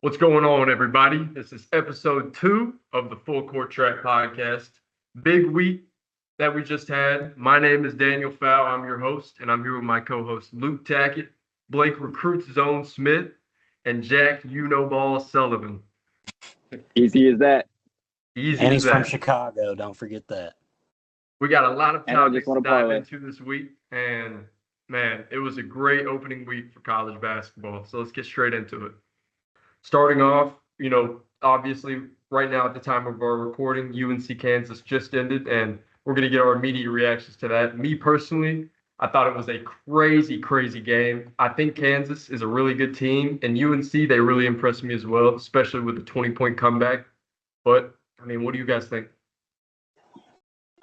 What's going on, everybody? This is episode 2 of the Full Court Track podcast. Big week that we just had. My name is Daniel Fowl. I'm your host, and I'm here with my co host Luke Tackett, Blake Recruits Zone Smith, and Jack Ball Sullivan. Easy as that. Easy And as he's from that. Chicago. Don't forget that. We got a lot of And I just topics to want to dive parlay. into this week, and man, it was a great opening week for college basketball. So let's get straight into it. Starting off, obviously, right now at the time of our recording, UNC Kansas just ended, and we're going to get our immediate reactions to that. Me personally, I thought it was a crazy, crazy game. I think Kansas is a really good team, and UNC, they really impressed me as well, especially with the 20-point comeback. But, what do you guys think?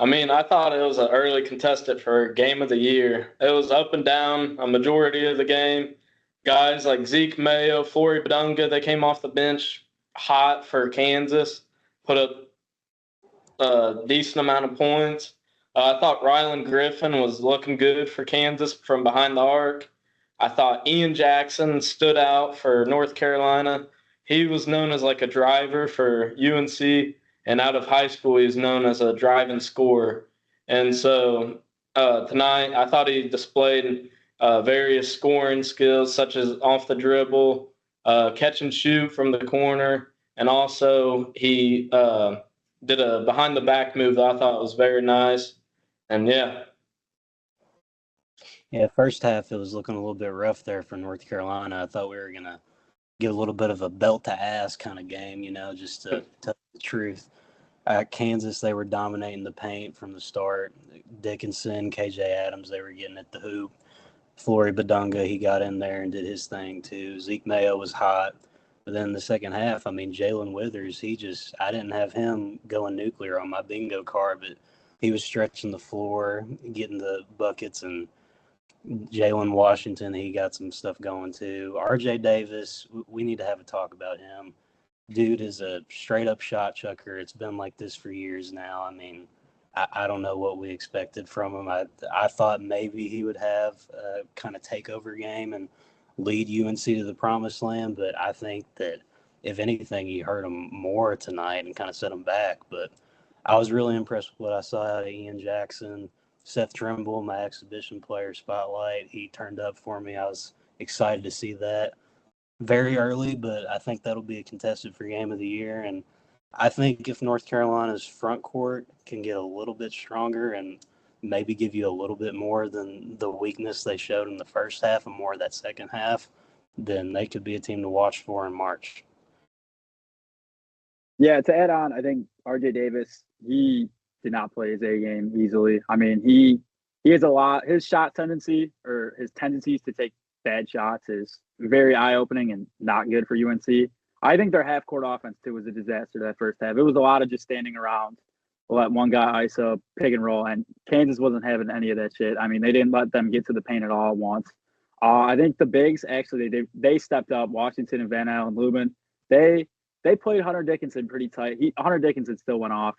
I thought it was an early contestant for game of the year. It was up and down a majority of the game. Guys like Zeke Mayo, Flory Badunga, they came off the bench hot for Kansas, put up a decent amount of points. I thought Rylan Griffin was looking good for Kansas from behind the arc. I thought Ian Jackson stood out for North Carolina. He was known as like a driver for UNC, and out of high school, he was known as a driving scorer. And so tonight, I thought he displayed various scoring skills, such as off the dribble, catch and shoot from the corner, and also he did a behind-the-back move that I thought was very nice. And, yeah. Yeah, first half it was looking a little bit rough there for North Carolina. I thought we were going to get a little bit of a belt-to-ass kind of game, just to tell the truth. Kansas, they were dominating the paint from the start. Dickinson, KJ Adams, they were getting at the hoop. Flory Badunga, he got in there and did his thing too. Zeke Mayo was hot. But then the second half, Jalen Withers, I didn't have him going nuclear on my bingo card, but he was stretching the floor, getting the buckets, and Jalen Washington, he got some stuff going too. RJ Davis, we need to have a talk about him. Dude is a straight-up shot chucker. It's been like this for years now. I don't know what we expected from him. I thought maybe he would have a kind of takeover game and lead UNC to the promised land, but I think that if anything, he hurt him more tonight and kind of set him back. But I was really impressed with what I saw out of Ian Jackson. Seth Trimble, my exhibition player spotlight, he turned up for me. I was excited to see that. Very early, but I think that'll be a contested for game of the year. And I think if North Carolina's front court can get a little bit stronger and maybe give you a little bit more than the weakness they showed in the first half and more of that second half, then they could be a team to watch for in March. Yeah, to add on, I think RJ Davis, he did not play his A game easily. He has a lot. His shot tendency or his tendencies to take bad shots is very eye-opening and not good for UNC. I think their half-court offense, too, was a disaster that first half. It was a lot of just standing around, let one guy ISO, pick and roll, and Kansas wasn't having any of that shit. They didn't let them get to the paint at all once. I think the bigs, actually, they stepped up. Washington and Van Allen Lubin, they played Hunter Dickinson pretty tight. Hunter Dickinson still went off.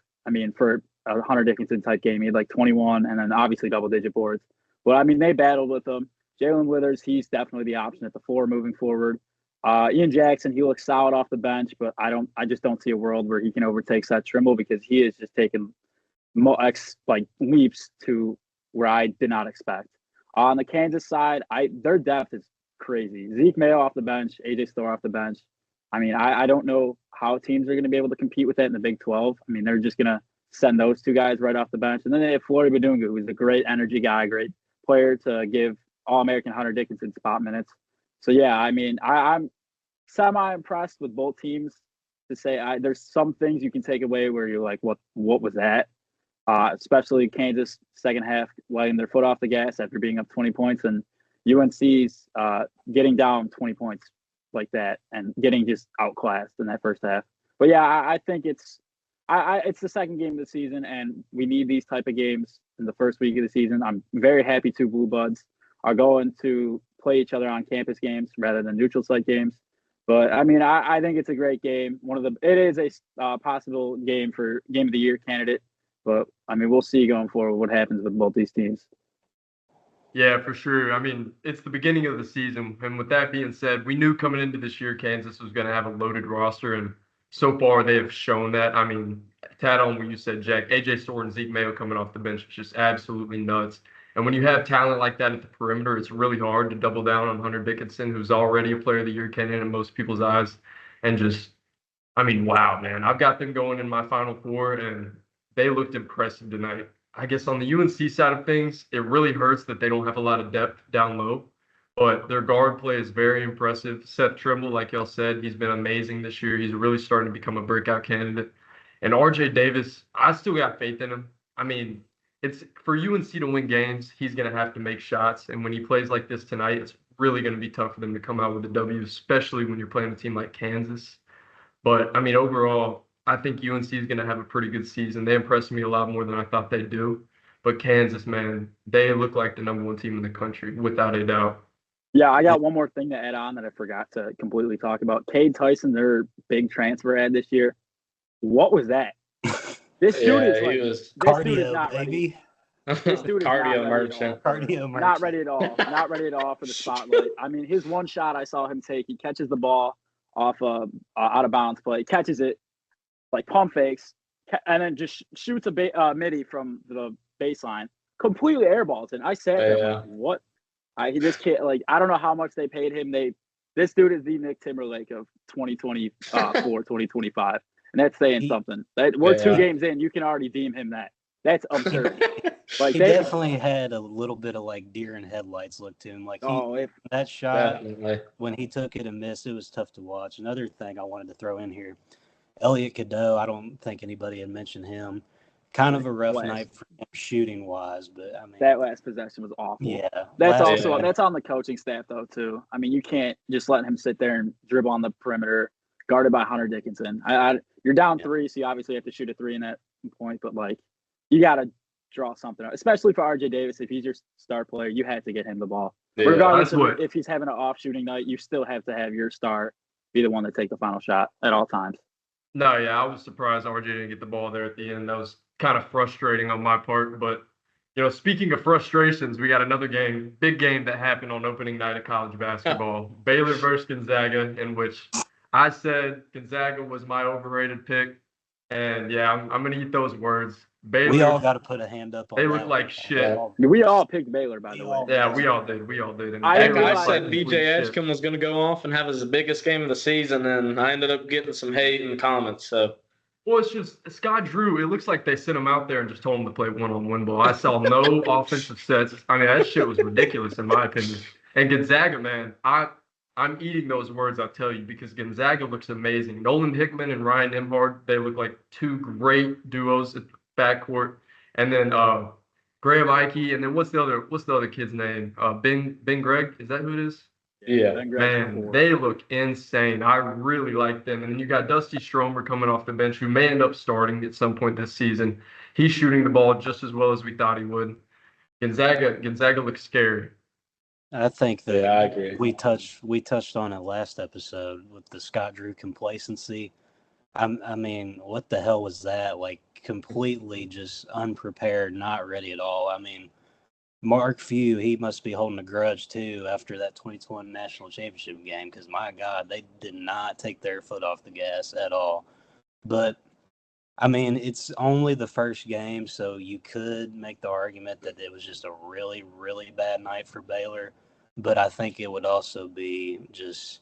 For a Hunter Dickinson type game, he had like 21 and then obviously double-digit boards. But, they battled with them. Jalen Withers, he's definitely the option at the 4 moving forward. Ian Jackson, he looks solid off the bench, but I just don't see a world where he can overtake Seth Trimble because he is just taking leaps to where I did not expect. On the Kansas side, their depth is crazy. Zeke Mayo off the bench, AJ Storr off the bench. I don't know how teams are going to be able to compete with that in the Big 12. They're just going to send those two guys right off the bench. And then they have Flory Badunga, who's a great energy guy, great player to give All-American Hunter Dickinson spot minutes. So, yeah, I'm semi-impressed with both teams to say there's some things you can take away where you're like, what was that? Especially Kansas second half letting their foot off the gas after being up 20 points and UNC's getting down 20 points like that and getting just outclassed in that first half. But, yeah, I think it's the second game of the season, and we need these type of games in the first week of the season. I'm very happy two Blue Buds are going to play each other on campus games rather than neutral site games. But I think it's a great game. It is a possible game for game of the year candidate. But we'll see going forward what happens with both these teams. Yeah, for sure. I mean, it's the beginning of the season, and with that being said, we knew coming into this year Kansas was going to have a loaded roster, and so far they have shown that. I mean, to add on what you said, Jack, AJ Storr and Zeke Mayo coming off the bench is just absolutely nuts. And when you have talent like that at the perimeter, it's really hard to double down on Hunter Dickinson, who's already a Player of the Year candidate in most people's eyes, and just I mean, wow, man. I've got them going in my Final Four, and they looked impressive tonight. I guess on the UNC side of things, it really hurts that they don't have a lot of depth down low, but their guard play is very impressive. Seth Trimble, like y'all said, he's been amazing this year. He's really starting to become a breakout candidate. And RJ Davis, I still got faith in him. I mean, it's for UNC to win games, he's going to have to make shots. And when he plays like this tonight, it's really going to be tough for them to come out with a W, especially when you're playing a team like Kansas. But I mean, overall, I think UNC is going to have a pretty good season. They impressed me a lot more than I thought they'd do. But Kansas, man, they look like the number one team in the country, without a doubt. Yeah, I got one more thing to add on that I forgot to completely talk about. Cade Tyson, their big transfer ad this year. What was that? This dude is like was this dude is Cardio, not baby. ready. This dude is not cardio ready merchant. Cardio merchant. Not ready at all. Not ready at all for the spotlight. I mean, his one shot I saw him take, he catches the ball off out of bounds play, catches it, like pump fakes, and then just shoots a midi from the baseline, completely airballs it. I sat there like, what? This kid, like, I don't know how much they paid him. This dude is the Nick Timberlake of 2024, 2025, and that's saying something. We're 2 games in, you can already deem him that. That's absurd. Like He definitely had a little bit of like deer in headlights look to him. Like that shot when he took it and missed, it was tough to watch. Another thing I wanted to throw in here, Elliot Cadeau. I don't think anybody had mentioned him. Kind of a rough night for him shooting wise, but I mean that last possession was awful. Yeah, that's that's on the coaching staff though too. I mean, you can't just let him sit there and dribble on the perimeter, guarded by Hunter Dickinson. You're down 3, so you obviously have to shoot a 3 in that point, but like you got to draw something out, especially for RJ Davis. If he's your star player, you have to get him the ball. Yeah, regardless of if he's having an off shooting night, you still have to have your star be the one to take the final shot at all times. No, yeah, I was surprised RJ didn't get the ball there at the end. That was kind of frustrating on my part. But, you know, speaking of frustrations, we got another big game that happened on opening night of college basketball. Baylor versus Gonzaga, in which I said Gonzaga was my overrated pick. And, yeah, I'm going to eat those words. Baylor, we all got to put a hand up on they that. look like shit. We all picked Baylor, by the way. Yeah, we all did. And I said BJ Edgecombe was going to go off and have his biggest game of the season, and I ended up getting some hate in the comments. So, well, it's just Scott Drew. It looks like they sent him out there and just told him to play one-on-one ball. I saw no offensive sets. I mean, that shit was ridiculous in my opinion. And Gonzaga, man, I'm eating those words, I'll tell you, because Gonzaga looks amazing. Nolan Hickman and Ryan Nembhard, they look like 2 great duos at backcourt. And then Graham Ike, and then what's the other kid's name? Ben Gregg, is that who it is? Yeah. Man, they look insane. I really like them. And then you got Dusty Stromer coming off the bench, who may end up starting at some point this season. He's shooting the ball just as well as we thought he would. Gonzaga looks scary. I think that I agree. We touched on it last episode with the Scott Drew complacency. I mean, what the hell was that? Like, completely just unprepared, not ready at all. I mean, Mark Few, he must be holding a grudge too after that 2020 national championship game, because my God, they did not take their foot off the gas at all. But I mean, it's only the first game, so you could make the argument that it was just a really, really bad night for Baylor. But I think it would also be just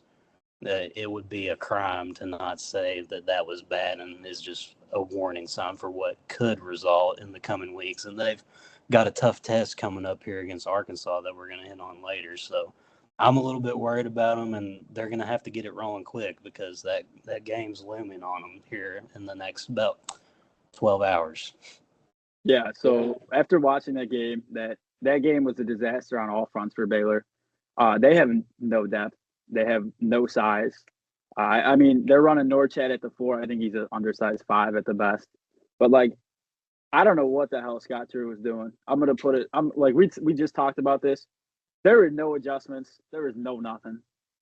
it would be a crime to not say that that was bad and is just a warning sign for what could result in the coming weeks. And they've got a tough test coming up here against Arkansas that we're going to hit on later. So I'm a little bit worried about them, and they're going to have to get it rolling quick because that game's looming on them here in the next about 12 hours. Yeah, so after watching that game, that game was a disaster on all fronts for Baylor. They have no depth. They have no size. I mean, they're running Norchad at the 4. I think he's an undersized 5 at the best. But, like, I don't know what the hell Scott Drew was doing. I'm going to put it – I'm like we just talked about this. There were no adjustments. There was no nothing.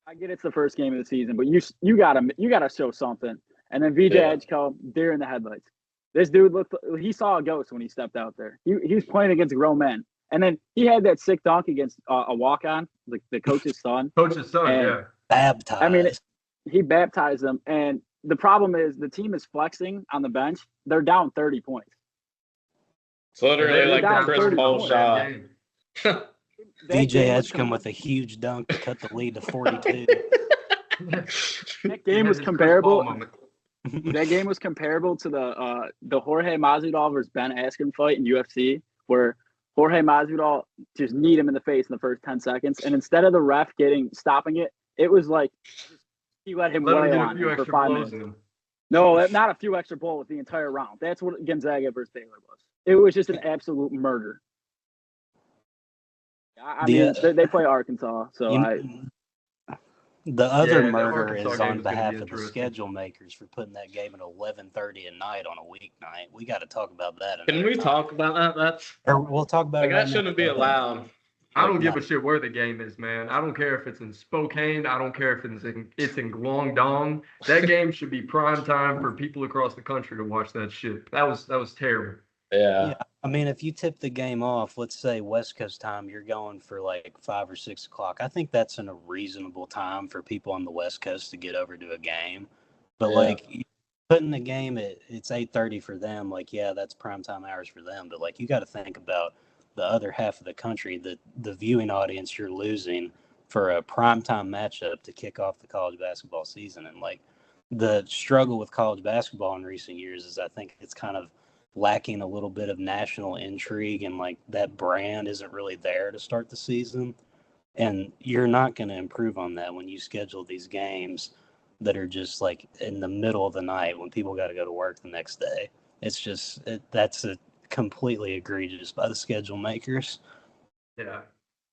I get it's the first game of the season, but you gotta show something. And then VJ Edgecombe, deer in the headlights. This dude he saw a ghost when he stepped out there. He was playing against grown men. And then he had that sick dunk against a walk-on, the coach's son. Coach's son, And, yeah. Baptized. I mean, he baptized them. And the problem is the team is flexing on the bench. They're down 30 points. It's literally They're like the down Chris 30 Paul points. shot. That VJ game was Edgecombe with a huge dunk to cut the lead to 42. That game was comparable. That game was comparable to the Jorge Masvidal versus Ben Askren fight in UFC, where Jorge Masvidal just kneed him in the face in the first 10 seconds, and instead of the ref stopping it, it was like he let him wail on him for 5 minutes. No, not a few extra blows the entire round. That's what Gonzaga versus Baylor was. It was just an absolute murder. I mean, they play Arkansas, so the other Yeah, murder Arkansas is game on is gonna behalf be of the interesting. schedule makers for putting that game at 11:30 at night on a weeknight. We got to talk about that. Can we talk about that? We'll talk about Like it. that shouldn't be allowed. I don't give a shit where the game is, man. I don't care if it's in Spokane. I don't care if it's in Guangdong. That game should be prime time for people across the country to watch that shit. That was terrible. Yeah. I mean, if you tip the game off, let's say West Coast time, you're going for like 5 or 6 o'clock. I think that's a reasonable time for people on the West Coast to get over to a game. But like putting the game it's 8:30 for them. Like, yeah, that's prime time hours for them. But like, you got to think about the other half of the country, the viewing audience you're losing for a primetime matchup to kick off the college basketball season. And like the struggle with college basketball in recent years is I think it's kind of lacking a little bit of national intrigue, and like that brand isn't really there to start the season. And you're not going to improve on that when you schedule these games that are just like in the middle of the night when people got to go to work the next day. It's just that's a completely egregious by the schedule makers. Yeah.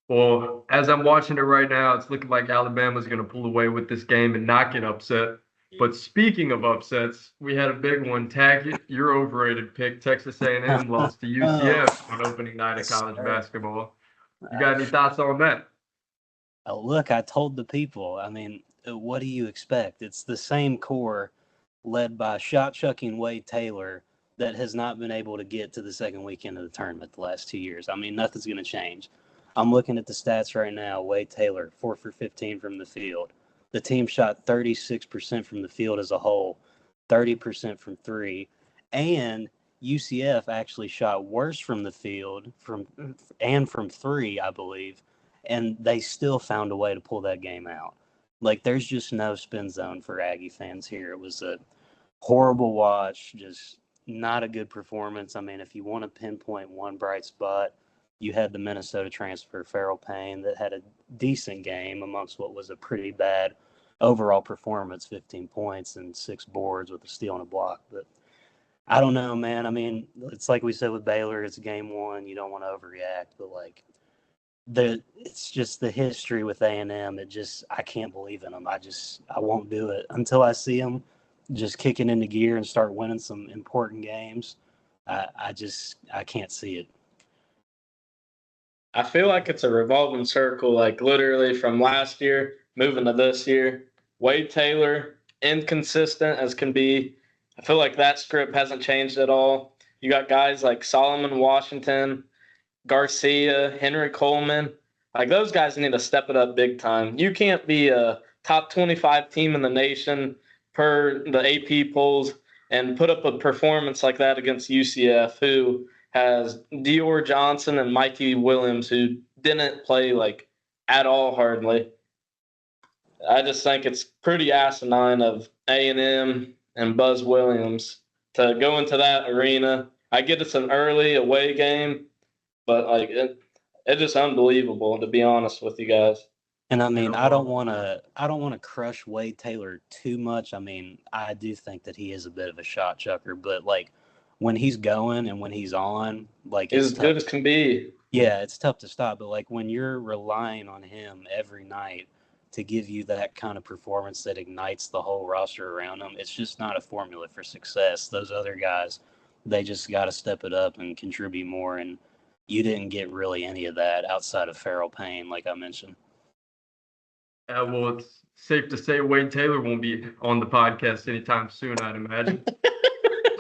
Well, as I'm watching it right now, it's looking like Alabama's going to pull away with this game and not get upset. But speaking of upsets, we had a big one. Tackett, your overrated pick, Texas A&M lost to UCF on opening night of college basketball. You got any thoughts on that? Look, I told the people. I mean, what do you expect? It's the same core led by shot-chucking Wade Taylor that has not been able to get to the second weekend of the tournament the last 2 years. I mean, nothing's going to change. I'm looking at the stats right now. Wade Taylor, 4 for 15 from the field. The team shot 36% from the field as a whole, 30% from three, and UCF actually shot worse from the field from three, I believe, and they still found a way to pull that game out. Like, there's just no spin zone for Aggie fans here. It was a horrible watch, just not a good performance. I mean, if you want to pinpoint one bright spot, you had the Minnesota transfer, Farrell Payne, that had a decent game amongst what was a pretty bad overall performance, 15 points and 6 boards with a steal and a block. But I don't know, man. I mean, it's like we said with Baylor, it's game one. You don't want to overreact, but like it's just the history with A&M. I can't believe in them. I won't do it until I see them just kicking into gear and start winning some important games. I can't see it. I feel like it's a revolving circle, like literally from last year moving to this year. Wade Taylor, inconsistent as can be. I feel like that script hasn't changed at all. You got guys like Solomon Washington, Garcia, Henry Coleman. Like, those guys need to step it up big time. You can't be a top 25 team in the nation per the AP polls and put up a performance like that against UCF, who has Dior Johnson and Mikey Williams, who didn't play like at all hardly. I just think it's pretty asinine of A&M and Buzz Williams to go into that arena. I get it's an early away game, but like it's just unbelievable, to be honest with you guys. And I mean, I don't want to crush Wade Taylor too much. I mean, I do think that he is a bit of a shot chucker, but like when he's going and when he's on, like He's as good as can be. Yeah, it's tough to stop. But like when you're relying on him every night to give you that kind of performance that ignites the whole roster around him, it's just not a formula for success. Those other guys, they just got to step it up and contribute more. And you didn't get really any of that outside of Farrell Payne, like I mentioned. Well, it's safe to say Wade Taylor won't be on the podcast anytime soon, I'd imagine.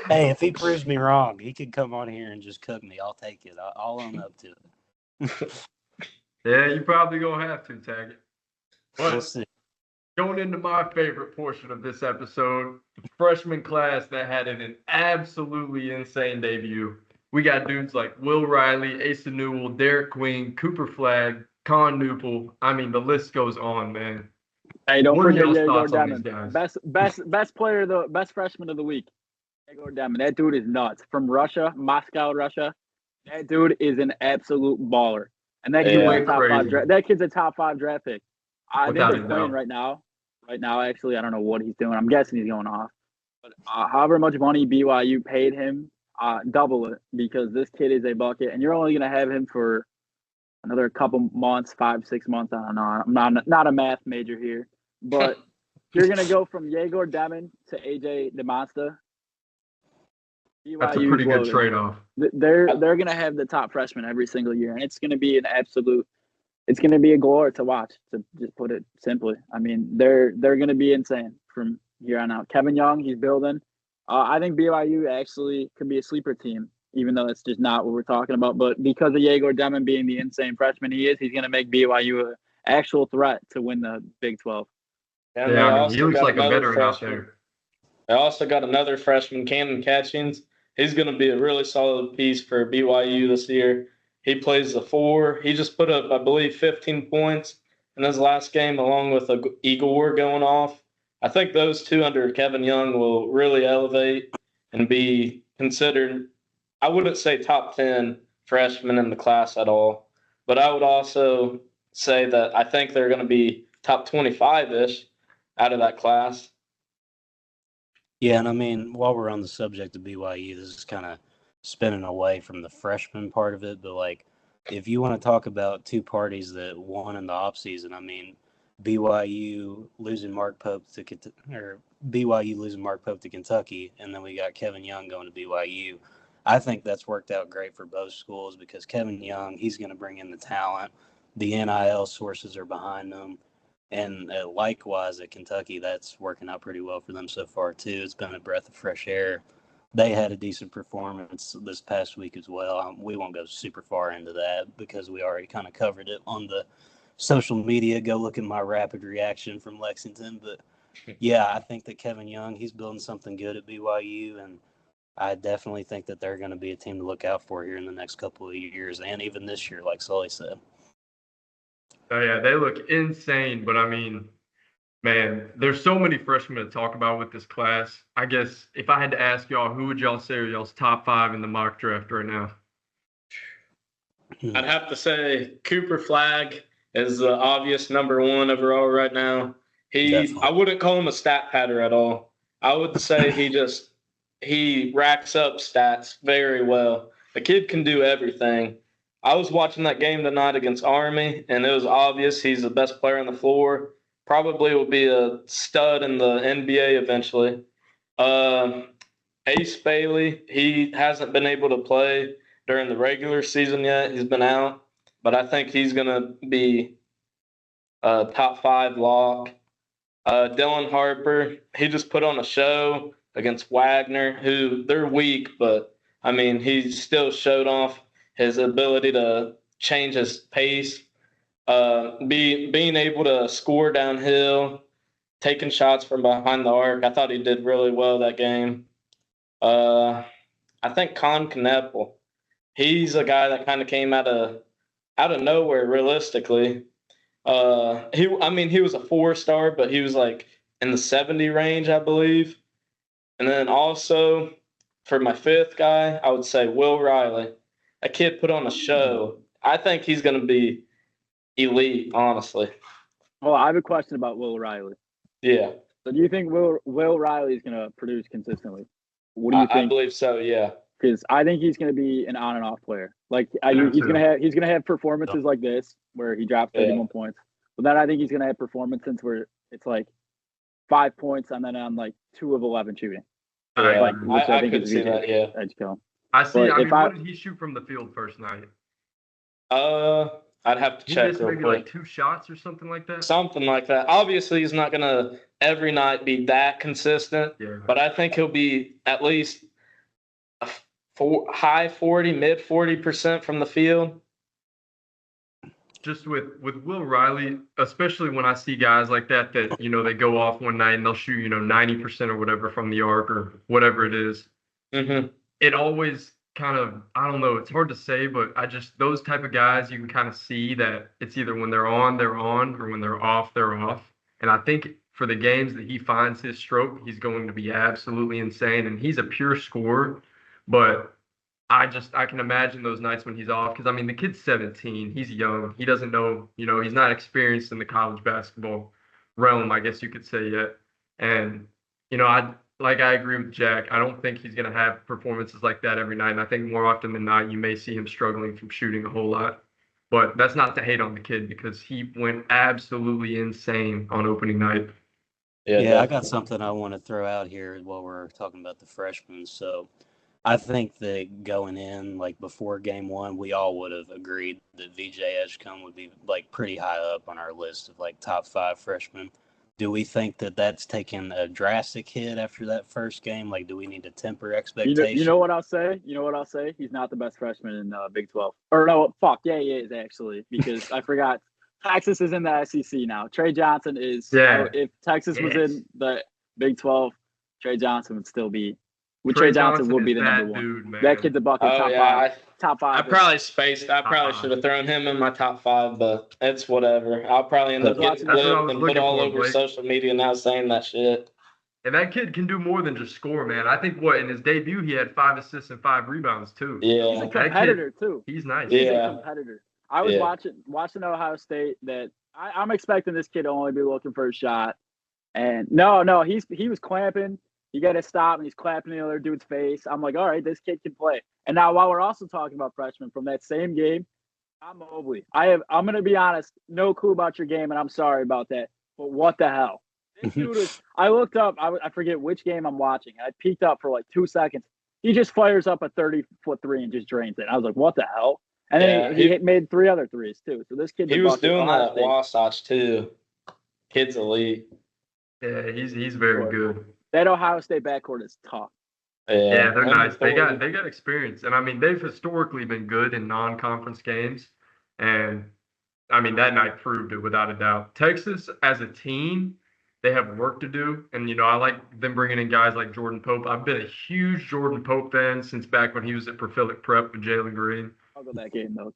Hey, if he proves me wrong, he could come on here and just cook me. I'll take it. I'll own up to it. Yeah, you probably gonna have to tag it. We'll But see. going into my favorite portion of this episode, the freshman class that had an absolutely insane debut. We got dudes like Will Riley, Asa Newell, Derek Queen, Cooper Flagg, Con Newple. I mean, the list goes on, man. Hey, don't What are forget y'all's Yegor thoughts on these Demon. guys? Best freshman of the week. Yegor Demon. That dude is nuts. From Russia, Moscow, Russia. That dude is an absolute baller. And that He kid's a went top five crazy. that kid's a top 5 draft pick. I think Without they're a playing doubt. right now. Right now, actually, I don't know what he's doing. I'm guessing he's going off. But however much money BYU paid him, double it because this kid is a bucket, and you're only going to have him for another couple months, 5, 6 months. I don't know. I'm not a math major here, but you're going to go from Yegor Demon to AJ DeMonsta. That's a BYU pretty is good loaded. trade-off. They're going to have the top freshman every single year, and it's going to be it's going to be a glory to watch. To just put it simply, I mean they're going to be insane from here on out. Kevin Young, he's building. I think BYU actually could be a sleeper team, even though it's just not what we're talking about. But because of Yegor Demon being the insane freshman he's going to make BYU an actual threat to win the Big 12. And Yeah, they I mean, he also looks got like a another veteran out freshman. there. They also got another freshman, Camden Catchings. He's going to be a really solid piece for BYU this year. He plays the 4. He just put up, I believe, 15 points in his last game, along with Igor going off. I think those two under Kevin Young will really elevate and be considered, I wouldn't say top 10 freshmen in the class at all, but I would also say that I think they're going to be top 25-ish out of that class. Yeah, and I mean, while we're on the subject of BYU, this is kind of spinning away from the freshman part of it, but like, if you want to talk about two parties that won in the offseason, I mean, BYU losing Mark Pope to or BYU losing Mark Pope to Kentucky, and then we got Kevin Young going to BYU. I think that's worked out great for both schools because Kevin Young, he's going to bring in the talent. The NIL sources are behind them. And likewise at Kentucky, that's working out pretty well for them so far, too. It's been a breath of fresh air. They had a decent performance this past week as well. We won't go super far into that because we already kind of covered it on the social media. Go look at my rapid reaction from Lexington. But, yeah, I think that Kevin Young, he's building something good at BYU, and I definitely think that they're going to be a team to look out for here in the next couple of years and even this year, like Sully said. Oh, yeah, they look insane, but I mean, man, there's so many freshmen to talk about with this class. I guess if I had to ask y'all, who would y'all say are y'all's top 5 in the mock draft right now? I'd have to say Cooper Flagg is the obvious number 1 overall right now. Definitely. I wouldn't call him a stat patter at all. I would say he racks up stats very well. The kid can do everything. I was watching that game tonight against Army, and it was obvious he's the best player on the floor. Probably will be a stud in the NBA eventually. Ace Bailey, he hasn't been able to play during the regular season yet. He's been out, but I think he's going to be a top 5 lock. Dylan Harper, he just put on a show against Wagner, who they're weak, but I mean, he still showed off his ability to change his pace, being able to score downhill, taking shots from behind the arc. I thought he did really well that game. I think Con Kneppel, he's a guy that kind of came out of nowhere realistically. He was a 4-star, but he was like in the 70 range, I believe. And then also for my 5th guy, I would say Will Riley. That kid put on a show. I think he's going to be elite, honestly. Well, I have a question about Will Riley. Yeah. So do you think Will Riley is going to produce consistently? What do you think? I believe so, yeah. Because I think he's going to be an on and off player. Like he's going to have performances like this where he drops 31 points. But then I think he's going to have performances where it's like 5 points and then on like 2 of 11 shooting. Yeah. Which I think could is see that, yeah. edge kill. I see. But What did he shoot from the field first night? I'd have to He check missed real maybe quick. like 2 shots or something like that. Something like that. Obviously, he's not going to every night be that consistent, but I think he'll be at least high 40, mid 40% from the field. just with Will Riley, especially when I see guys like that, they go off one night and they'll shoot, 90% or whatever from the arc or whatever it is. Mm-hmm. It always kind of, I don't know, it's hard to say, but those type of guys, you can kind of see that it's either when they're on, or when they're off, they're off. And I think for the games that he finds his stroke, he's going to be absolutely insane. And he's a pure scorer, but I can imagine those nights when he's off because I mean the kid's 17, he's young, he doesn't know, he's not experienced in the college basketball realm, I guess you could say yet. And I agree with Jack. I don't think he's gonna have performances like that every night. And I think more often than not, you may see him struggling from shooting a whole lot. But that's not to hate on the kid because he went absolutely insane on opening night. Yeah, I got something I want to throw out here while we're talking about the freshmen. So I think that going in, like before game one, we all would have agreed that VJ Edgecombe would be like pretty high up on our list of like top 5 freshmen. Do we think that that's taken a drastic hit after that first game? Like, do we need to temper expectations? You know what I'll say? He's not the best freshman in Big 12. Or no, fuck, yeah, he is actually, because I forgot. Texas is in the SEC now. Trey Johnson is. Yeah. If Texas was in the Big 12, Trey Johnson would still be. Trey Johnson Johnson would be the that number one. dude, man. That kid's a bucket. Top five. I probably spaced. I probably should have thrown him in my top 5, but it's whatever. I'll probably end up getting flipped and put all over social media now saying that shit. And that kid can do more than just score, man. I think in his debut he had 5 assists and 5 rebounds too. Yeah, he's a competitor too. He's nice. He's a competitor. I was watching Ohio State. That I'm expecting this kid to only be looking for a shot. And no, he was clamping. You got to stop, and he's clapping in the other dude's face. I'm like, all right, this kid can play. And now, while we're also talking about freshmen from that same game, I'm Mobley. I'm going to be honest, no clue about your game, and I'm sorry about that. But what the hell? This dude is. I looked up. I forget which game I'm watching. I peeked up for like 2 seconds. He just fires up a 30-foot three and just drains it. I was like, what the hell? And then he made 3 other threes too. So this kid. He was doing that at Wasatch too. Kid's elite. Yeah, he's very good. That Ohio State backcourt is tough. Yeah, they're nice. They got experience, and I mean they've historically been good in non-conference games, and I mean that night proved it without a doubt. Texas as a team, they have work to do, and I like them bringing in guys like Jordan Pope. I've been a huge Jordan Pope fan since back when he was at Profilic Prep with Jalen Green. I'll go that game though.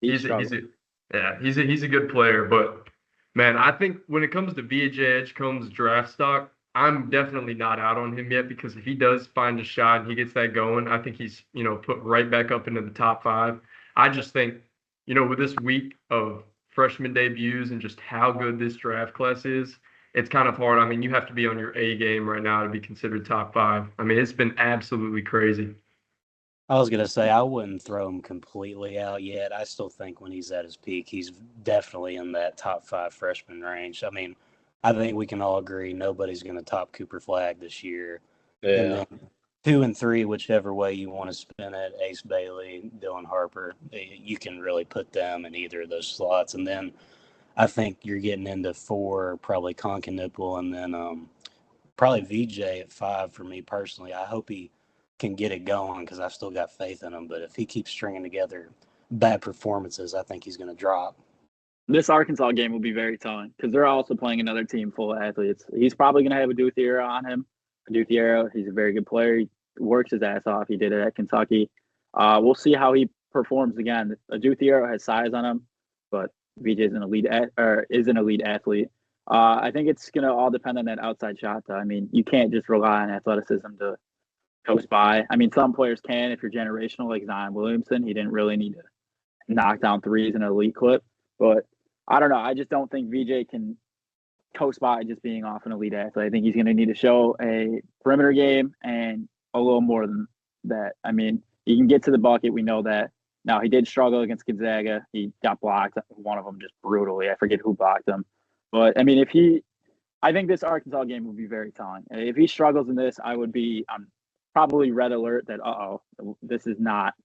He's a good player, but man, I think when it comes to VJ Edgecombe's draft stock, I'm definitely not out on him yet because if he does find a shot and he gets that going, I think he's, put right back up into the top 5. I just think, with this week of freshman debuts and just how good this draft class is, it's kind of hard. I mean, you have to be on your A game right now to be considered top 5. I mean, it's been absolutely crazy. I was going to say, I wouldn't throw him completely out yet. I still think when he's at his peak, he's definitely in that top 5 freshman range. I mean, I think we can all agree nobody's going to top Cooper Flagg this year. Yeah. And then 2 and 3, whichever way you want to spin it, Ace Bailey, Dylan Harper, you can really put them in either of those slots. And then I think you're getting into 4, probably Conkinipple, and then probably VJ at 5 for me personally. I hope he can get it going because I've still got faith in him. But if he keeps stringing together bad performances, I think he's going to drop. This Arkansas game will be very telling because they're also playing another team full of athletes. He's probably going to have a Duthiero on him. Duthiero, he's a very good player. He works his ass off. He did it at Kentucky. We'll see how he performs again. Duthiero has size on him, but VJ is an elite athlete. I think it's going to all depend on that outside shot, though. I mean, you can't just rely on athleticism to coast by. I mean, some players can if you're generational, like Zion Williamson. He didn't really need to knock down threes in an elite clip, but I don't know. I just don't think VJ can coast by just being off an elite athlete. I think he's going to need to show a perimeter game and a little more than that. I mean, he can get to the bucket. We know that. Now, he did struggle against Gonzaga. He got blocked, one of them just brutally. I forget who blocked him. But, I mean, I think this Arkansas game would be very telling. If he struggles in this, I'm probably red alert that, this is not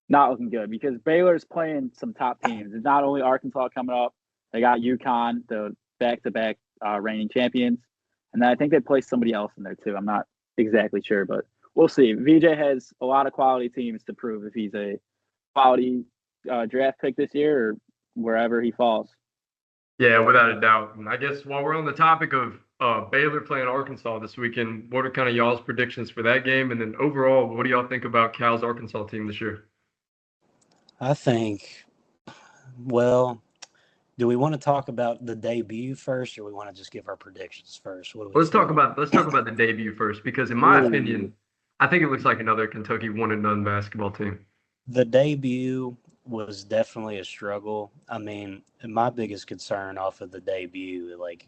looking good because Baylor's playing some top teams. It's not only Arkansas coming up. They got UConn, the back-to-back reigning champions. And then I think they placed somebody else in there too. I'm not exactly sure, but we'll see. VJ has a lot of quality teams to prove if he's a quality draft pick this year or wherever he falls. Yeah, without a doubt. And I guess while we're on the topic of Baylor playing Arkansas this weekend, what are kind of y'all's predictions for that game? And then overall, what do y'all think about Cal's Arkansas team this year? I think, well, do we want to talk about the debut first, or we want to just give our predictions first? What do we Let's talk think? about the debut first, because in my opinion, I think it looks like another Kentucky one and done basketball team. The debut was definitely a struggle. I mean, my biggest concern off of the debut, like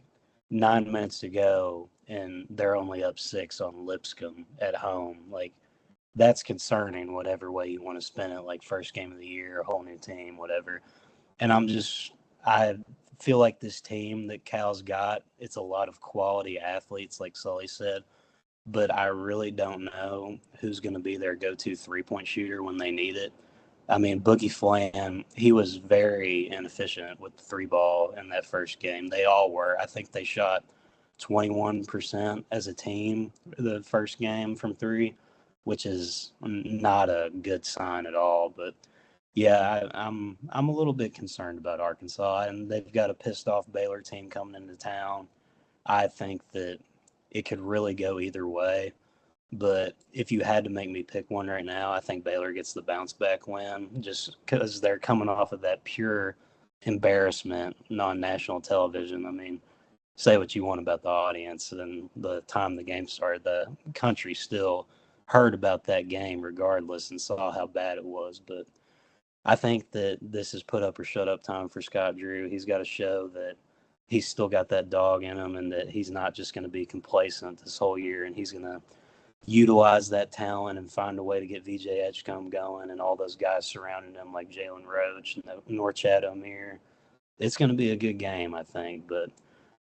9 minutes to go, and they're only up 6 on Lipscomb at home. Like, that's concerning, whatever way you want to spin it, like first game of the year, a whole new team, whatever. And I feel like this team that Cal's got, it's a lot of quality athletes, like Sully said, but I really don't know who's going to be their go-to three-point shooter when they need it. I mean, Boogie Flan, he was very inefficient with the three ball in that first game. They all were. I think they shot 21% as a team the first game from three, which is not a good sign at all. But yeah, I'm a little bit concerned about Arkansas, and they've got a pissed off Baylor team coming into town. I think that it could really go either way. But if you had to make me pick one right now, I think Baylor gets the bounce back win just because they're coming off of that pure embarrassment on national television. I mean, say what you want about the audience and the time the game started, the country still heard about that game regardless and saw how bad it was. But I think that this is put up or shut up time for Scott Drew. He's got to show that he's still got that dog in him and that he's not just going to be complacent this whole year, and he's going to utilize that talent and find a way to get VJ Edgecombe going and all those guys surrounding him like Jalen Roach and Norchad O'Meara. It's going to be a good game, I think. But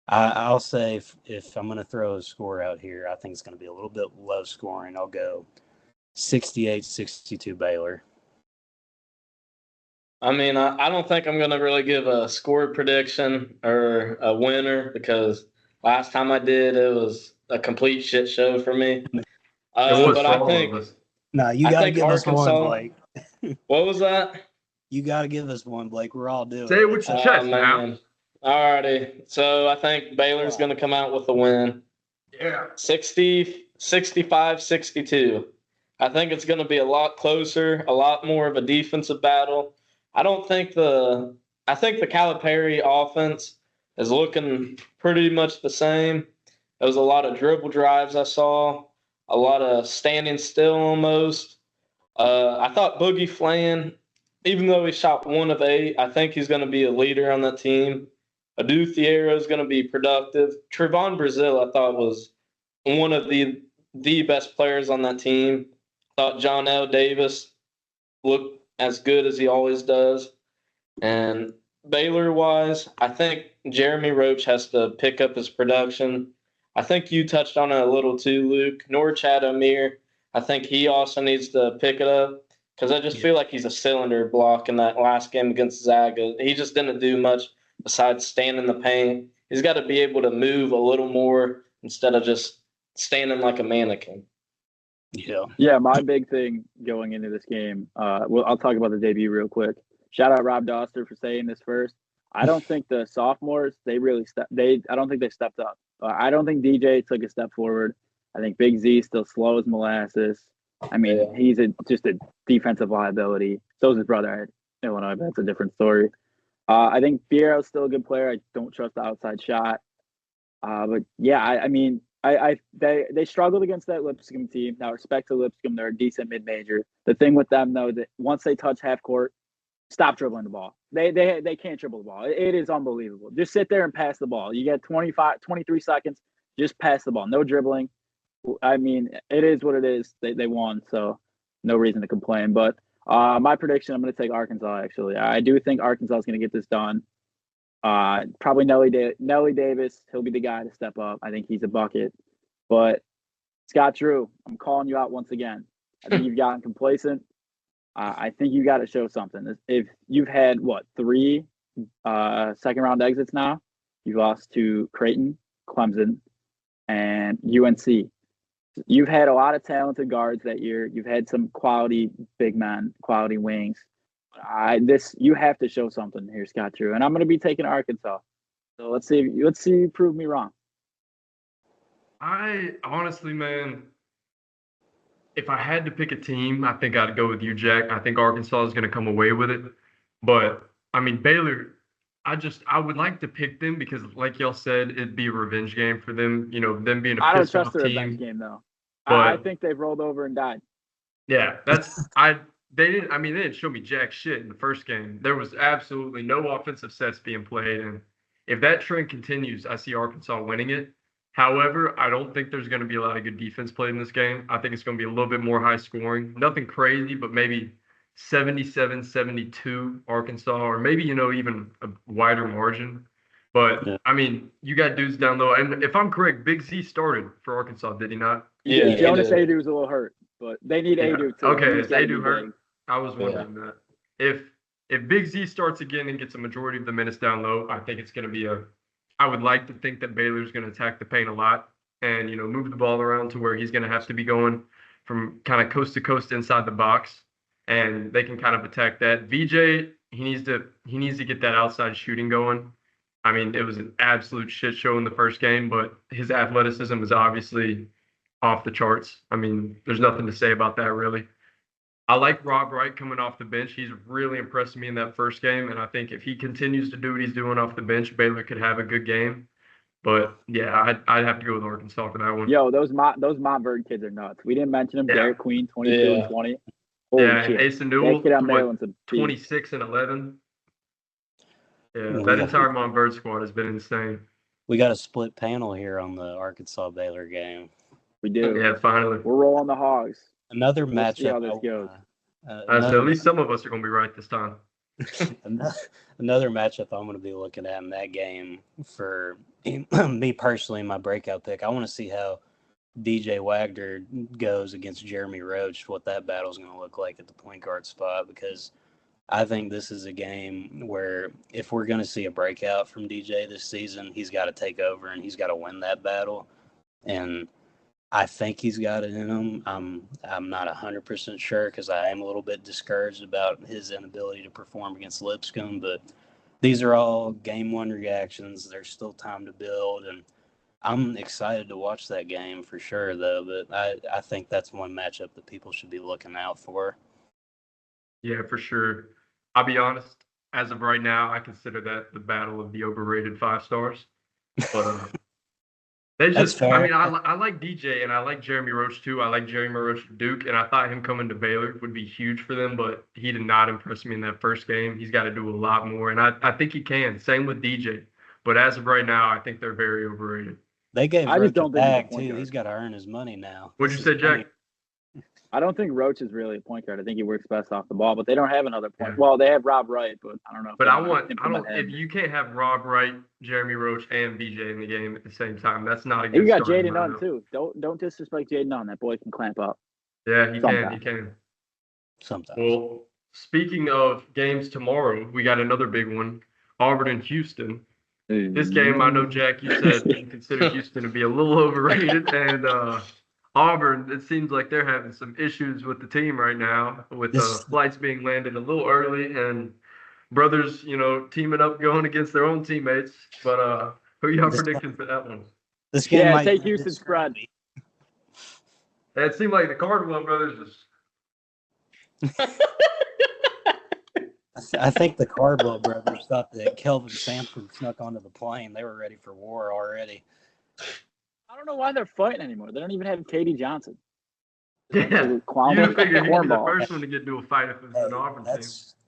I'll say if I'm going to throw a score out here, I think it's going to be a little bit low scoring. I'll go 68-62 Baylor. I mean, I don't think I'm going to really give a score prediction or a winner because last time I did, it was a complete shit show for me. It was But for I all think of us. No, you got to give us one, Blake. What was that? You got to give us one, Blake. We're all doing Say it. it with your chest now. All righty. So I think Baylor's going to come out with a win. Yeah. 65-62. I think it's going to be a lot closer, a lot more of a defensive battle. I think the Calipari offense is looking pretty much the same. There was a lot of dribble drives I saw, a lot of standing still almost. I thought Boogie Flan, even though he shot 1 of 8, I think he's going to be a leader on that team. Adu Thiero is going to be productive. Trevon Brazil, I thought, was one of the best players on that team. I thought John L. Davis looked as good as he always does. And Baylor-wise, I think Jeremy Roach has to pick up his production. I think you touched on it a little too, Luke. Norchad O'Meara, I think he also needs to pick it up because I just feel like he's a cylinder block in that last game against Zaga. He just didn't do much besides stand in the paint. He's got to be able to move a little more instead of just standing like a mannequin. Yeah, my big thing going into this game, I'll talk about the debut real quick. Shout out Rob Doster for saying this first. I don't think the sophomores, I don't think they stepped up. I don't think DJ took a step forward. I think Big Z still slow as molasses. I mean, he's just a defensive liability. So is his brother at Illinois, but that's a different story. I think Fierro's still a good player. I don't trust the outside shot. But yeah, they struggled against that Lipscomb team. Now, respect to Lipscomb, they're a decent mid-major. The thing with them, though, that once they touch half court, stop dribbling the ball. They can't dribble the ball. It is unbelievable. Just sit there and pass the ball. You get 23 seconds, just pass the ball. No dribbling. I mean, it is what it is. They won, so no reason to complain. But my prediction, I'm going to take Arkansas, actually. I do think Arkansas is going to get this done. Probably Nelly Davis. He'll be the guy to step up. I think he's a bucket. But Scott Drew, I'm calling you out once again. I think you've gotten complacent. I think you got to show something. If you've had 3 second round exits now, you've lost to Creighton, Clemson, and UNC. You've had a lot of talented guards that year. You've had some quality big men, quality wings. You have to show something here, Scott Drew, and I'm going to be taking Arkansas. So let's see you prove me wrong. I honestly, man, if I had to pick a team, I think I'd go with you, Jack. I think Arkansas is going to come away with it. But I mean, Baylor, I would like to pick them because, like y'all said, it'd be a revenge game for them. You know, them being a I don't pissed off trust the revenge team. game though. I But think they've rolled over and died. yeah, they didn't show me jack shit in the first game. There was absolutely no offensive sets being played, and if that trend continues, I see Arkansas winning it. However, I don't think there's going to be a lot of good defense played in this game. I think it's going to be a little bit more high scoring. Nothing crazy, but maybe 77-72 Arkansas, or maybe, even a wider margin. But Yeah. I mean, you got dudes down low. And if I'm correct, Big Z started for Arkansas, did he not? Yeah, Jonas Adu was a little hurt, but they need Yeah. Adu too. Okay, He's is gotta Adu be hurt? big. I was wondering that. If Big Z starts again and gets a majority of the minutes down low, I think it's going to be I would like to think that Baylor's going to attack the paint a lot and, move the ball around to where he's going to have to be going from kind of coast to coast inside the box, and they can kind of attack that. VJ, he needs to get that outside shooting going. I mean, it was an absolute shit show in the first game, but his athleticism is obviously off the charts. I mean, there's nothing to say about that, really. I like Rob Wright coming off the bench. He's really impressed me in that first game, and I think if he continues to do what he's doing off the bench, Baylor could have a good game. But yeah, I'd have to go with Arkansas for that one. Yo, those Montverde kids are nuts. We didn't mention them. Yeah. Derek Queen, 22 and 20. Holy Yeah, and shit. Asa That Newell, kid out what, Maryland's a beast. 26 and 11. Yeah, Yeah, that entire Montverde squad has been insane. We got a split panel here on the Arkansas Baylor game. We do. Yeah, finally. We're rolling the Hogs. Another We'll see how matchup. this goes. So at least some of us are going to be right this time. Another matchup I'm going to be looking at in that game for me personally, my breakout pick. I want to see how DJ Wagner goes against Jeremy Roach, what that battle is going to look like at the point guard spot, because I think this is a game where if we're going to see a breakout from DJ this season, he's got to take over and he's got to win that battle. And I think he's got it in him. I'm not 100% sure because I am a little bit discouraged about his inability to perform against Lipscomb. But these are all game one reactions. There's still time to build, and I'm excited to watch that game for sure, though. But I think that's one matchup that people should be looking out for. Yeah, for sure. I'll be honest. As of right now, I consider that the battle of the overrated 5 stars. But they That's just, fair. I mean, I like DJ and I like Jeremy Roach too. I like Jeremy Roach at Duke, and I thought him coming to Baylor would be huge for them, but he did not impress me in that first game. He's got to do a lot more, and I think he can. Same with DJ. But as of right now, I think they're very overrated. They gave I Roach just don't a think he's a bag, point too. guard. He's got to earn his money now. What'd you This say, is Jack? money. I don't think Roach is really a point guard. I think he works best off the ball, but they don't have another point. Yeah. Well, they have Rob Wright, but I don't know. But if you can't have Rob Wright, Jeremy Roach, and BJ in the game at the same time, that's not a good You got starting Jaden Nunn lineup. too. Don't disrespect Jaden Nunn. That boy can clamp up. Yeah, he Sometimes. can. Sometimes. Well, speaking of games tomorrow, we got another big one, Auburn and Houston. This game, I know, Jack, you said you consider Houston to be a little overrated, and Auburn, it seems like they're having some issues with the team right now, with flights being landed a little early and brothers, teaming up going against their own teammates. But who y'all predicting for that one? This game Yeah, might take be Houston spread. It seemed like the Cardwell brothers just I think the Cardwell brothers thought that Kelvin Sampson snuck onto the plane. They were ready for war already. I don't know why they're fighting anymore. They don't even have Katie Johnson. Yeah, It's a you figured he'd be the cornball. first one to get into a fight if it was an Auburn team.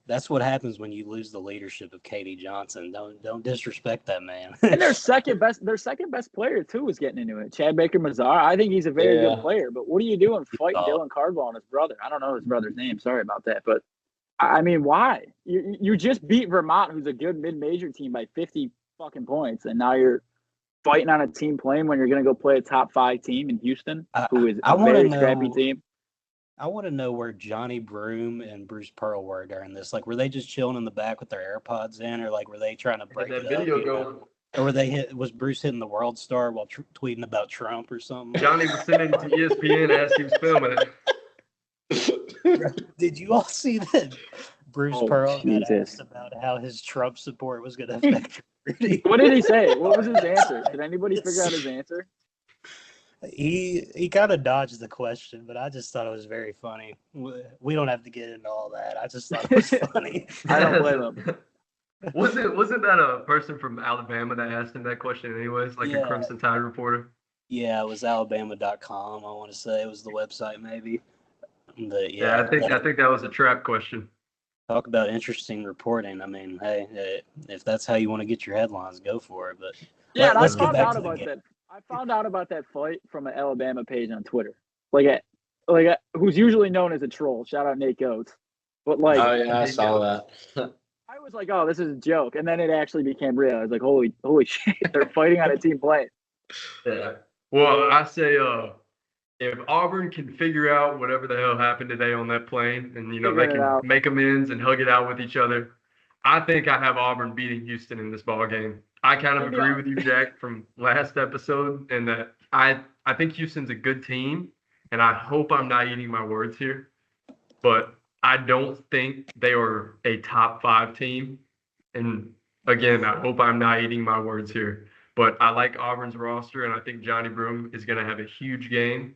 That's what happens when you lose the leadership of Katie Johnson. Don't disrespect that man. And their second best player too is getting into it. Chad Baker Mazar. I think he's a very good player, but what are you doing fighting Dylan Cardwell and his brother? I don't know his brother's name. Sorry about that, but I mean, why? You just beat Vermont, who's a good mid-major team, by 50 fucking points, and now you're fighting on a team plane when you're going to go play a top 5 team in Houston, who is a very scrappy team. I want to know where Johnny Broom and Bruce Pearl were during this. Like, were they just chilling in the back with their AirPods in, or like were they trying to break that it video up, going. Or was Bruce hitting the World Star while tweeting about Trump or something? Johnny was sending it to ESPN as he was filming it. Did you all see that Bruce Oh, Pearl got Jesus. asked about how his Trump support was going to affect recruiting. What did he say? What was his answer? Did anybody figure out his answer? He kind of dodged the question, but I just thought it was very funny. We don't have to get into all that. I just thought it was funny. I don't blame him. Wasn't that a person from Alabama that asked him that question anyways, like a Yeah. Crimson Tide reporter? Yeah, it was Alabama.com. I want to say it was the website, maybe. But Yeah, I think that was a trap question. talk about interesting reporting. I mean, hey, if that's how you want to get your headlines, go for it. But Yeah, and I let's get found back out to the about game. that. I found out about that fight from an Alabama page on Twitter. Who's usually known as a troll. Shout out Nate Goats. But Oh yeah, I saw that. I was like, oh, this is a joke, and then it actually became real. I was like, holy shit, they're fighting on a team plane. Yeah. Well, I say, if Auburn can figure out whatever the hell happened today on that plane, and they Figuring it can out. make amends and hug it out with each other, I think I have Auburn beating Houston in this ball game. I kind of agree with you, Jack, from last episode, and that I think Houston's a good team, and I hope I'm not eating my words here, but I don't think they are a top 5 team. And again, I hope I'm not eating my words here, but I like Auburn's roster, and I think Johnny Broome is going to have a huge game.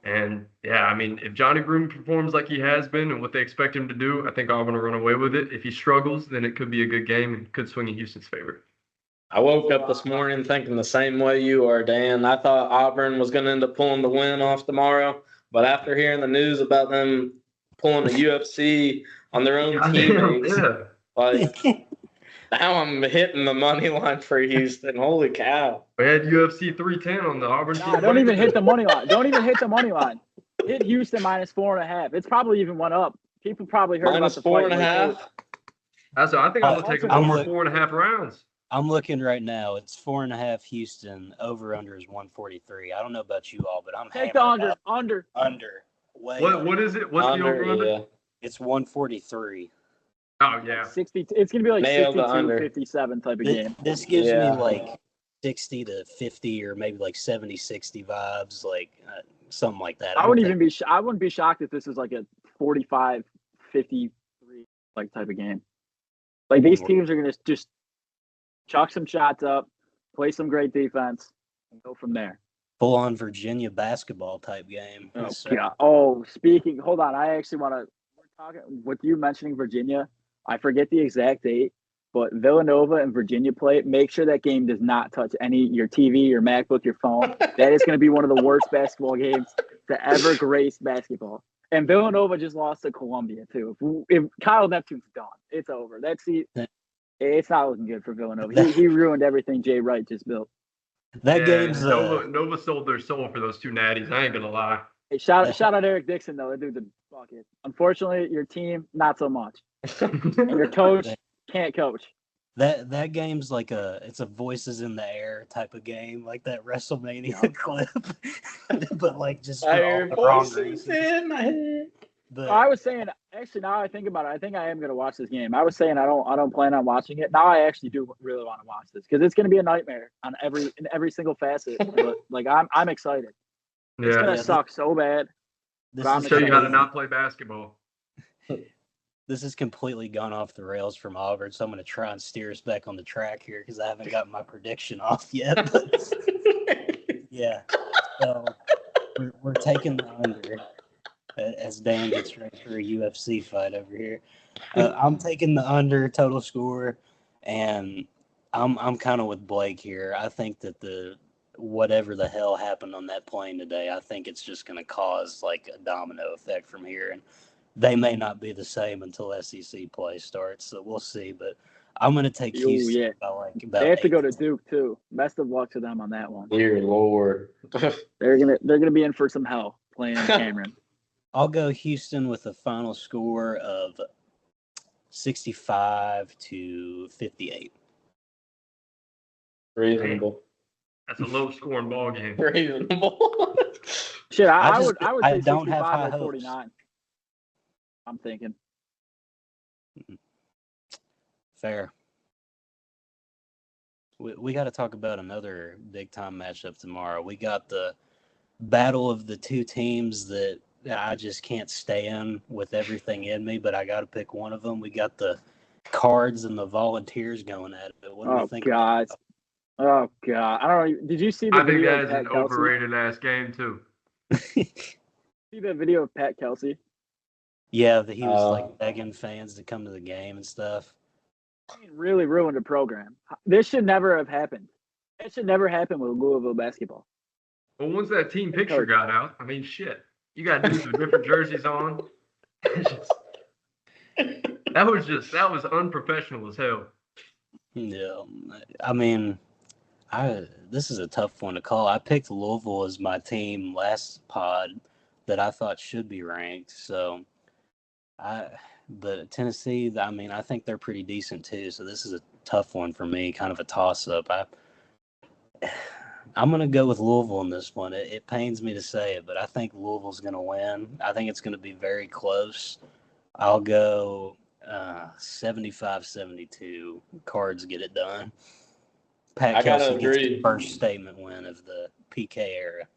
And yeah, I mean, if Johnny Broome performs like he has been and what they expect him to do, I think Auburn will run away with it. If he struggles, then it could be a good game and could swing in Houston's favor. I woke up this morning thinking the same way you are, Dan. I thought Auburn was going to end up pulling the win off tomorrow, but after hearing the news about them pulling the UFC on their own teammates, now I'm hitting the money line for Houston. Holy cow! We had UFC 310 on the Auburn team. Nah, don't even hit the money line. Don't even hit the money line. Hit Houston -4.5. It's probably even went up. People probably heard about the fight. -4.5. That's what I think. I'm gonna take them over 4.5 rounds. I'm looking right now. It's 4.5 Houston. Over under is 143. I don't know about you all, but I'm take the under. What is it? What's the over under? Yeah. It's 143. Oh yeah. 60. It's gonna be like Nailed the 62, under. 57 type of game. This gives Yeah. me like 60 to 50 or maybe like 70-60 vibes, like something like that. I wouldn't be shocked if this is like a 45-53 like type of game. Like these teams are gonna just chuck some shots up, play some great defense, and go from there. Full on Virginia basketball type game. Oh, So, God. Oh, speaking, hold on. I actually want to, we're talking with you mentioning Virginia. I forget the exact date, but Villanova and Virginia play. Make sure that game does not touch your TV, your MacBook, your phone. That is going to be one of the worst basketball games to ever grace basketball. And Villanova just lost to Columbia, too. If Kyle Neptune's done, it's over. It's not looking good for Villanova. He ruined everything Jay Wright just built. that game's Nova sold their soul for those 2 natties. I ain't gonna lie. Hey, shout out Eric Dixon, though. That dude's a bucket. Unfortunately, your team, not so much. And your coach can't coach. That game's like it's a voices in the air type of game, like that WrestleMania clip, but like just for all the wrong reasons. in my head. But I was saying, actually, now I think about it, I think I am going to watch this game. I was saying I don't plan on watching it. Now I actually do really want to watch this because it's going to be a nightmare in every single facet. But like I'm excited. It's going to suck so bad. this I'm is Show you how to completely- not play basketball. This has completely gone off the rails from Auburn, so I'm going to try and steer us back on the track here because I haven't gotten my prediction off yet. But yeah, so we're taking the under as Dan gets ready for a UFC fight over here. I'm taking the under total score, and I'm kind of with Blake here. I think that whatever the hell happened on that plane today, I think it's just going to cause like a domino effect from here, and they may not be the same until SEC play starts. So we'll see. But I'm going to take Houston. Yeah. By like about They have to 8. go to Duke too. Best of luck to them on that one. Dear Lord. They're gonna be in for some hell playing in Cameron. I'll go Houston with a final score of 65-58. Reasonable. That's a low scoring ball game. Reasonable. Shit, I I would say don't have 65 high or hopes. 49. I'm thinking. Fair. We got to talk about another big time matchup tomorrow. We got the battle of the 2 teams that I just can't stand with everything in me, but I got to pick one of them. We got the Cards and the Volunteers going at it. What do we Oh think? God. Oh God. I don't know. Did you see the I think video that of is an Pat Kelsey? overrated ass game too. See that video of Pat Kelsey? Yeah, he was like begging fans to come to the game and stuff. I mean, really ruined the program. This should never have happened. It should never happen with Louisville basketball. But once that team picture coach. got out, I mean, shit, you got dudes with different jerseys on. That was unprofessional as hell. Yeah, I mean, this is a tough one to call. I picked Louisville as my team last pod that I thought should be ranked. So, but Tennessee, I mean, I think they're pretty decent too. So this is a tough one for me, kind of a toss up. I'm gonna go with Louisville in this one. It pains me to say it, but I think Louisville's gonna win. I think it's gonna be very close. I'll go 75-72. Cards get it done. Pat Kelsey gets the first statement win of the PK era.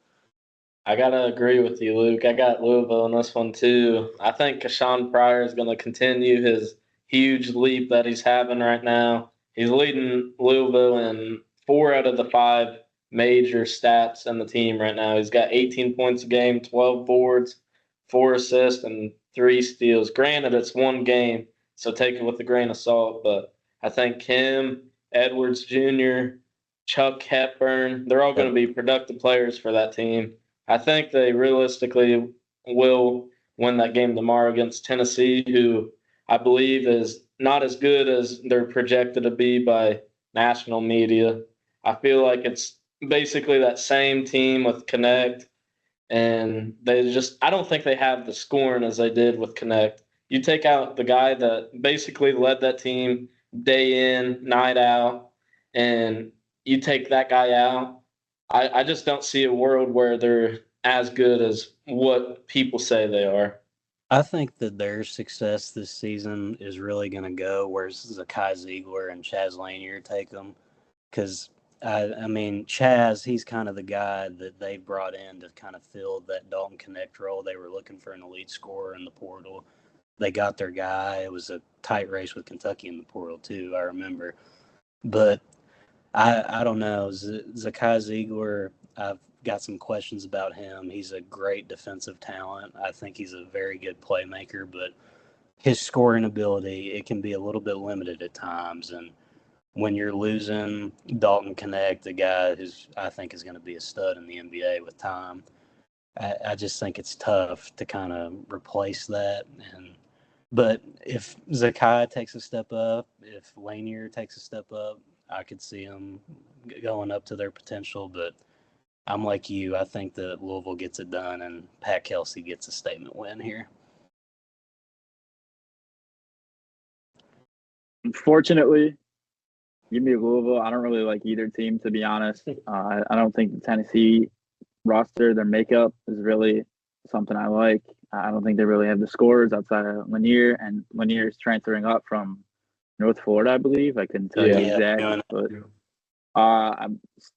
I gotta agree with you, Luke. I got Louisville in this one too. I think Kashawn Pryor is going to continue his huge leap that he's having right now. He's leading Louisville in 4 out of the 5 major stats in the team right now. He's got 18 points a game, 12 boards, 4 assists, and 3 steals. Granted, it's one game, so take it with a grain of salt. But I think him, Edwards Jr., Chuck Hepburn, they're all going to be productive players for that team. I think they realistically will win that game tomorrow against Tennessee, who I believe is not as good as they're projected to be by national media. I feel like it's basically that same team with Connect, and I don't think they have the scoring as they did with Connect. You take out the guy that basically led that team day in, night out, and you take that guy out, I just don't see a world where they're as good as what people say they are. I think that their success this season is really going to go where Zakai Ziegler and Chaz Lanier take them. Because, I mean, Chaz, he's kind of the guy that they brought in to kind of fill that Dalton Connect role. They were looking for an elite scorer in the portal. They got their guy. It was a tight race with Kentucky in the portal, too, I remember. But I don't know. Zakai Ziegler, I've got some questions about him. He's a great defensive talent. I think he's a very good playmaker, but his scoring ability, it can be a little bit limited at times. And when you're losing Dalton Connect, the guy who's I think is going to be a stud in the NBA with time, I just think it's tough to kind of replace that. But if Zakai takes a step up, if Lanier takes a step up, I could see them going up to their potential. But I'm like you. I think that Louisville gets it done and Pat Kelsey gets a statement win here. Unfortunately, give me Louisville. I don't really like either team, to be honest. I don't think the Tennessee roster, their makeup is really something I like. I don't think they really have the scores outside of Lanier, and Lanier is transferring up from North Florida, I believe. I couldn't tell you exactly, but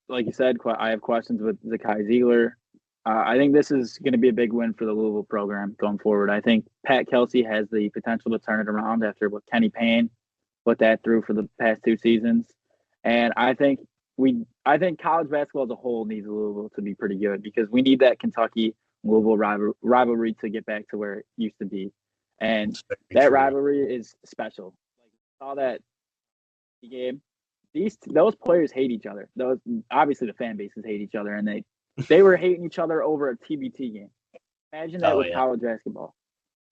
like you said, I have questions with Zakai Ziegler. I think this is going to be a big win for the Louisville program going forward. I think Pat Kelsey has the potential to turn it around after what Kenny Payne put that through for the past 2 seasons, and I think college basketball as a whole needs Louisville to be pretty good because we need that Kentucky Louisville rivalry to get back to where it used to be, and that rivalry is special. Like saw that game. Those players hate each other. Those obviously the fan bases hate each other, and they were hating each other over a TBT game. Imagine that with college basketball.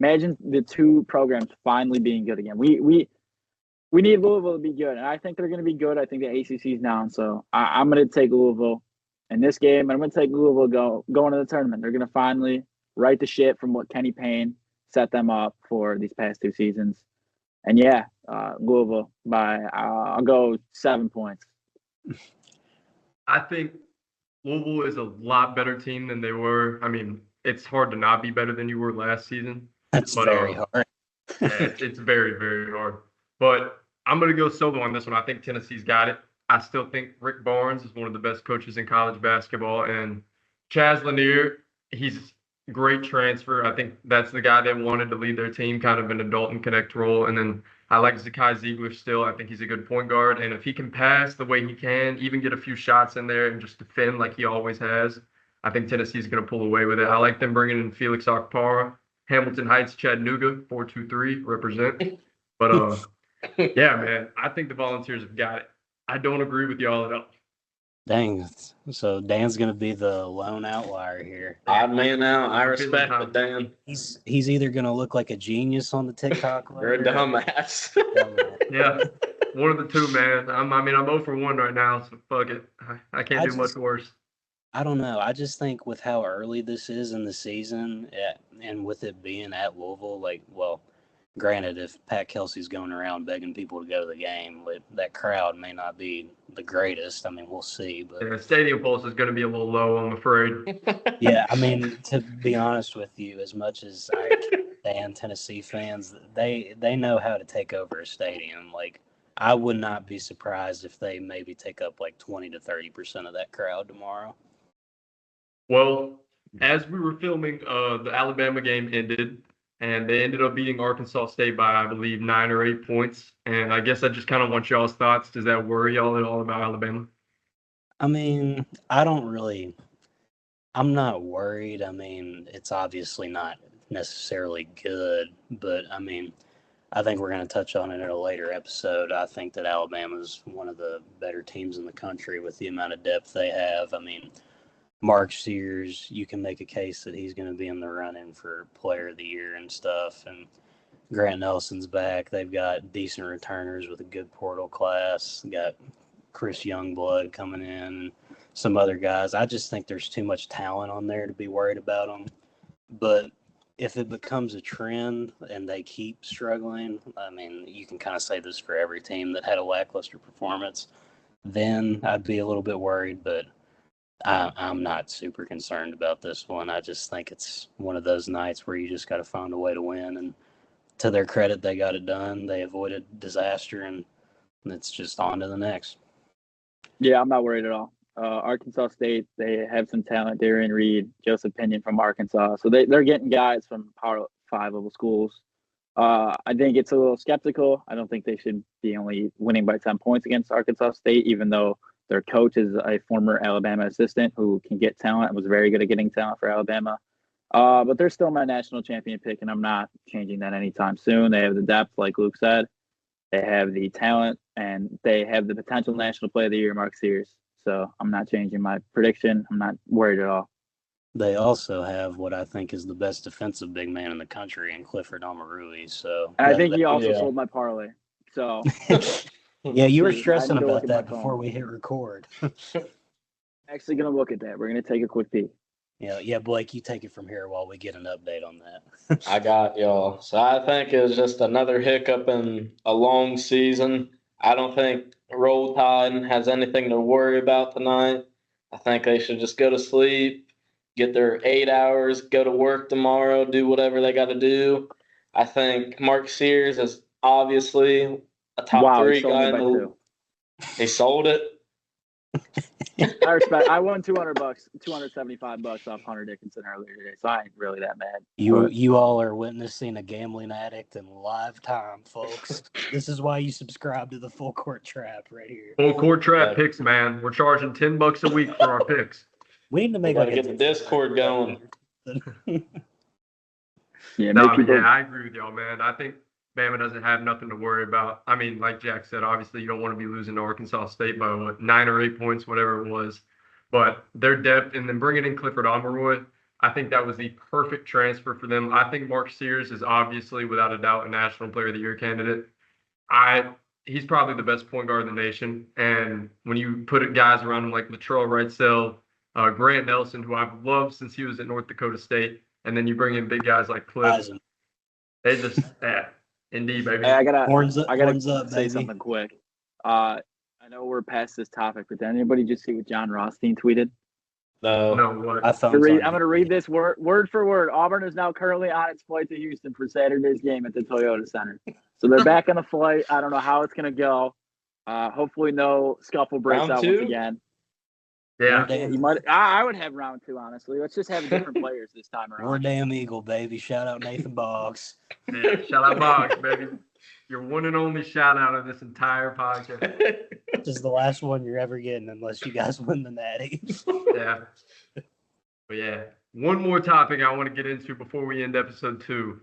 Imagine the 2 programs finally being good again. We need Louisville to be good, and I think they're going to be good. I think the ACC is down, so I'm going to take Louisville in this game, and I'm going to take Louisville going to the tournament. They're going to finally right the ship from what Kenny Payne set them up for these past 2 seasons. And Louisville I'll go 7 points. I think Louisville is a lot better team than they were. I mean, it's hard to not be better than you were last season. That's very hard. It's very, very hard. But I'm going to go solo on this one. I think Tennessee's got it. I still think Rick Barnes is one of the best coaches in college basketball. And Chaz Lanier, he's great transfer. I think that's the guy they wanted to lead their team, kind of an adult and connect role. And then I like Zakai Ziegler still. I think he's a good point guard. And if he can pass the way he can, even get a few shots in there and just defend like he always has, I think Tennessee's going to pull away with it. I like them bringing in Felix Okpara, Hamilton Heights, Chattanooga, 423, represent. But yeah, man, I think the Volunteers have got it. I don't agree with y'all at all. Dang. So Dan's gonna be the lone outlier here. Odd man out. I respect it, Dan. He's either gonna look like a genius on the TikTok You're a dumbass. Yeah, one of the two, man. I'm 0 for 1 right now, so fuck it. I can't do much worse. I don't know. I just think with how early this is in the season, and with it being at Louisville, like, well, granted, if Pat Kelsey's going around begging people to go to the game, that crowd may not be the greatest. I mean, we'll see. But yeah, stadium pulse is going to be a little low, I'm afraid. Yeah, I mean, to be honest with you, as much as I stand Tennessee fans, they know how to take over a stadium. Like, I would not be surprised if they maybe take up like 20 to 30% of that crowd tomorrow. Well, as we were filming, the Alabama game ended. And they ended up beating Arkansas State by, I believe, 9 or 8 points. And I guess I just kind of want y'all's thoughts. Does that worry y'all at all about Alabama? I mean, I'm not worried. I mean, it's obviously not necessarily good, but I mean, I think we're going to touch on it in a later episode. I think that Alabama's one of the better teams in the country with the amount of depth they have. I mean, Mark Sears, you can make a case that he's going to be in the running for Player of the Year and stuff. And Grant Nelson's back. They've got decent returners with a good portal class. Got Chris Youngblood coming in, some other guys. I just think there's too much talent on there to be worried about them. But if it becomes a trend and they keep struggling, I mean, you can kind of say this for every team that had a lackluster performance, then I'd be a little bit worried. But I'm not super concerned about this one. I just think it's one of those nights where you just got to find a way to win. And to their credit, they got it done. They avoided disaster, and it's just on to the next. Yeah, I'm not worried at all. Arkansas State, they have some talent. Darian Reed, Joseph Pinion from Arkansas. So they're getting guys from Power 5 level schools. I think it's a little skeptical. I don't think they should be only winning by 10 points against Arkansas State, even though their coach is a former Alabama assistant who can get talent and was very good at getting talent for Alabama. But they're still my national champion pick, and I'm not changing that anytime soon. They have the depth, like Luke said. They have the talent, and they have the potential national player of the year, Mark Sears. So I'm not changing my prediction. I'm not worried at all. They also have what I think is the best defensive big man in the country in Clifford Omarui. So and I think he also sold my parlay. So yeah, you were stressing about that before we hit record. Actually going to look at that. We're going to take a quick peek. Yeah, Blake, you take it from here while we get an update on that. I got y'all. So I think it was just another hiccup in a long season. I don't think Roll Tide has anything to worry about tonight. I think they should just go to sleep, get their 8 hours, go to work tomorrow, do whatever they got to do. I think Mark Sears is obviously a top 3 guy in the. He sold it. I respect. I won $200, $275 off Hunter Dickinson earlier today, so I ain't really that mad. You all are witnessing a gambling addict in live time, folks. This is why you subscribe to the Full Court Trap right here. Full Court Trap picks, man. We're charging $10 a week for our picks. We need to make get the Discord going. I agree with y'all, man. I think Bama doesn't have nothing to worry about. I mean, like Jack said, obviously you don't want to be losing to Arkansas State by 9 or 8 points, whatever it was. But their depth, and then bringing in Clifford Omarui, I think that was the perfect transfer for them. I think Mark Sears is obviously, without a doubt, a National Player of the Year candidate. He's probably the best point guard in the nation. And when you put guys around him like Latrell Wrightsell, Grant Nelson, who I've loved since he was at North Dakota State, and then you bring in big guys like Cliff, they just indeed, baby. Hey, I gotta up, say something quick. I know we're past this topic, but did anybody just see what John Rothstein tweeted? No. What? I'm going to read this word for word. Auburn is now currently on its flight to Houston for Saturday's game at the Toyota Center. So they're back on the flight. I don't know how it's going to go. Hopefully no scuffle breaks out once again. Yeah. You might. I would have round 2, honestly. Let's just have different players this time War around. damn Eagle, baby. Shout out Nathan Boggs. Yeah. Shout out Boggs, baby. Your one and only shout out of this entire podcast. This is the last one you're ever getting unless you guys win the Natty. Yeah. But yeah, one more topic I want to get into before we end episode 2.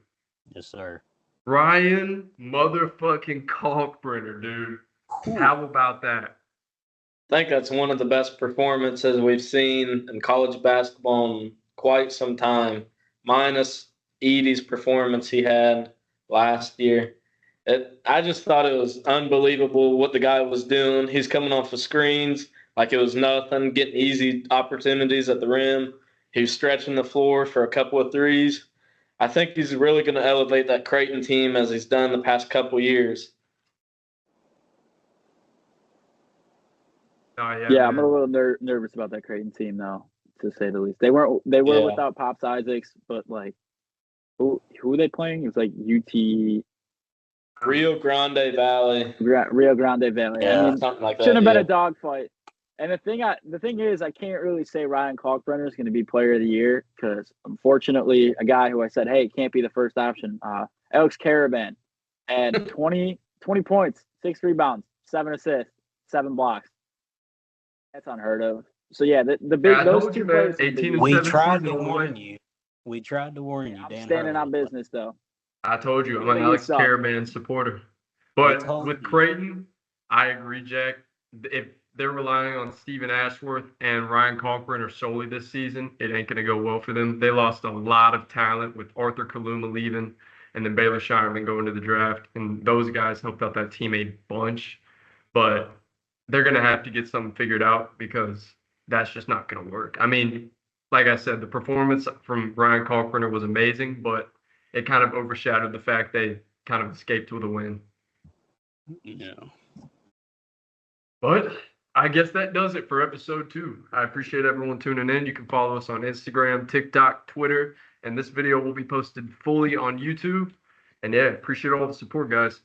Yes, sir. Ryan motherfucking Kalkbrenner, dude. How about that? I think that's one of the best performances we've seen in college basketball in quite some time, minus Edie's performance he had last year. I just thought it was unbelievable what the guy was doing. He's coming off of screens like it was nothing, getting easy opportunities at the rim. He was stretching the floor for a couple of threes. I think he's really going to elevate that Creighton team as he's done the past couple of years. Oh, Yeah, I'm a little nervous about that Creighton team, though, to say the least. They were without Pops Isaacs, but like, who are they playing? It was like UT. Rio Grande Valley. Rio Grande Valley. Yeah, I mean, something like that. shouldn't have been a dogfight. And the thing is, I can't really say Ryan Kalkbrenner is going to be Player of the Year because, unfortunately, a guy who I said, hey, can't be the first option, Alex Caravan, had 20 points, 6 rebounds, 7 assists, 7 blocks. That's unheard of. So yeah, the big those two players. 18 and We 17 tried to on the warn way. you. We tried to warn you, I'm Dan. standing on Hurley. business though. I told you, I'm Maybe an you Alex suck. Caravan supporter. I But told with you. Creighton, I agree, Jack. If they're relying on Stephen Ashworth and Ryan Kalkbrenner solely this season, it ain't going to go well for them. They lost a lot of talent with Arthur Kaluma leaving and then Baylor Shireman going to the draft. And those guys helped out that team a bunch. But they're going to have to get something figured out because that's just not going to work. I mean, like I said, the performance from Ryan Kalkbrenner was amazing, but it kind of overshadowed the fact they kind of escaped with a win. Yeah. But I guess that does it for episode 2. I appreciate everyone tuning in. You can follow us on Instagram, TikTok, Twitter, and this video will be posted fully on YouTube. And yeah, appreciate all the support, guys.